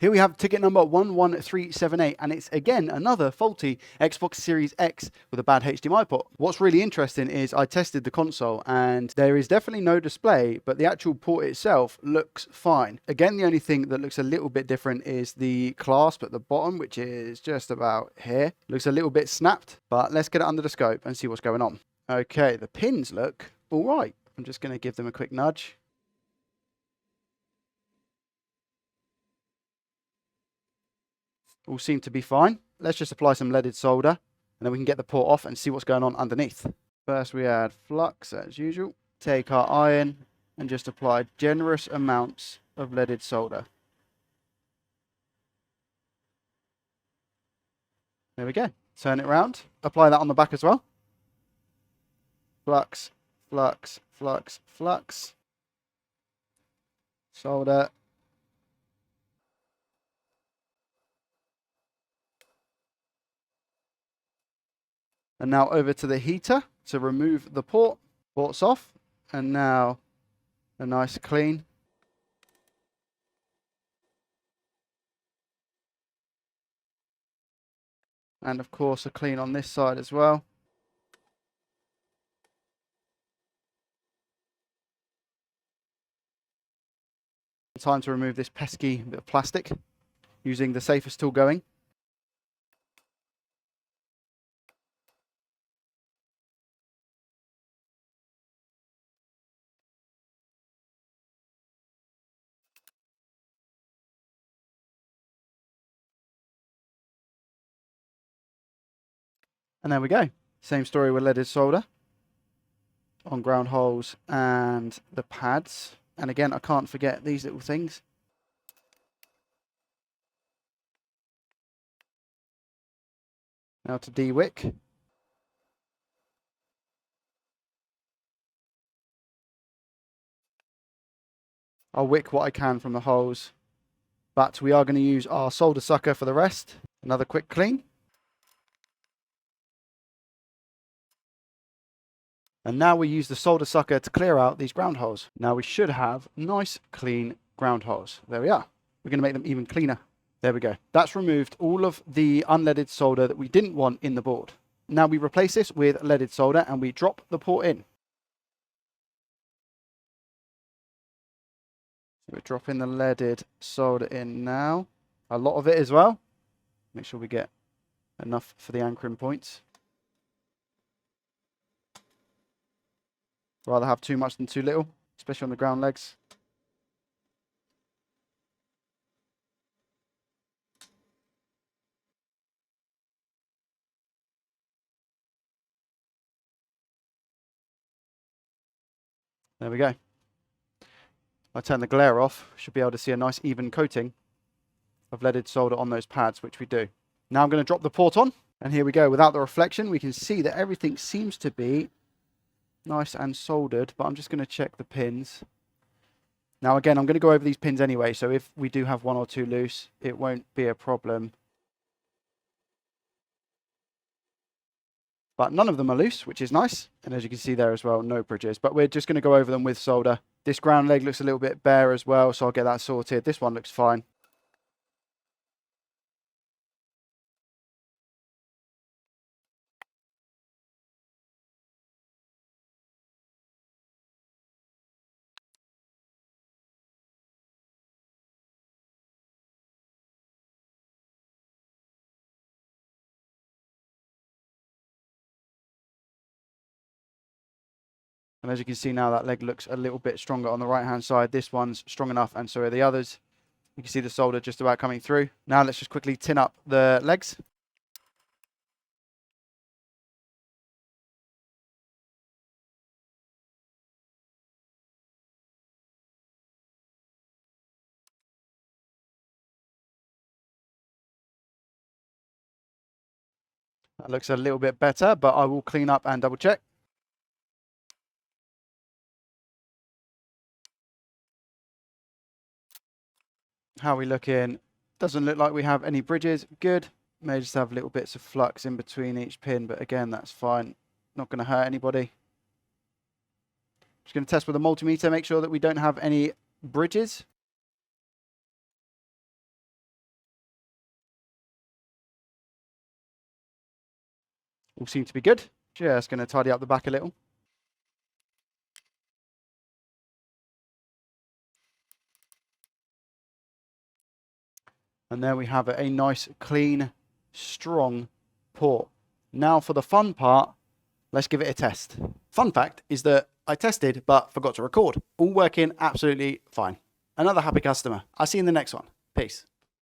Here we have ticket number 11378, and it's again another faulty Xbox Series X with a bad HDMI port. What's really interesting is I tested the console and there is definitely no display, but the actual port itself looks fine. Again, the only thing that looks a little bit different is the clasp at the bottom, which is just about here. Looks a little bit snapped, but let's get it under the scope and see what's going on. Okay, the pins look all right. I'm just going to give them a quick nudge. All seem to be fine. Let's just apply some leaded solder and then we can get the port off and see what's going on underneath. First we add flux as usual. Take our iron and just apply generous amounts of leaded solder. There we go. Turn it around. Apply that on the back as well. Flux, flux, flux, flux. Solder. And now over to the heater to remove the port. Port's off. And now a nice clean. And of course a clean on this side as well. Time to remove this pesky bit of plastic using the safest tool going. And there we go. Same story with leaded solder on ground holes and the pads. And again, I can't forget these little things. Now to de-wick. I'll wick what I can from the holes, but we are going to use our solder sucker for the rest. Another quick clean. And now we use the solder sucker to clear out these ground holes. Now we should have nice, clean ground holes. There we are. We're going to make them even cleaner. There we go. That's removed all of the unleaded solder that we didn't want in the board. Now we replace this with leaded solder and we drop the port in. So we're dropping the leaded solder in now. A lot of it as well. Make sure we get enough for the anchoring points. Rather have too much than too little, especially on the ground legs. There we go. I turn the glare off, should be able to see a nice even coating of leaded solder on those pads, which we do. Now I'm going to drop the port on, and here we go. Without the reflection, we can see that everything seems to be nice and soldered, but I'm just going to check the pins. Now again, I'm going to go over these pins anyway, so if we do have one or two loose, it won't be a problem. But none of them are loose, which is nice. And as you can see there as well, no bridges. But we're just going to go over them with solder. This ground leg looks a little bit bare as well, so I'll get that sorted. This one looks fine. And as you can see now, that leg looks a little bit stronger on the right-hand side. This one's strong enough, and so are the others. You can see the solder just about coming through. Now let's just quickly tin up the legs. That looks a little bit better, but I will clean up and double check. How are we looking? Doesn't look like we have any bridges. Good. May just have little bits of flux in between each pin, but again, that's fine. Not going to hurt anybody. Just going to test with a multimeter, make sure that we don't have any bridges. All seem to be good. Just going to tidy up the back a little. And there we have it, a nice, clean, strong port. Now for the fun part, let's give it a test. Fun fact is that I tested but forgot to record. All working absolutely fine. Another happy customer. I'll see you in the next one. Peace.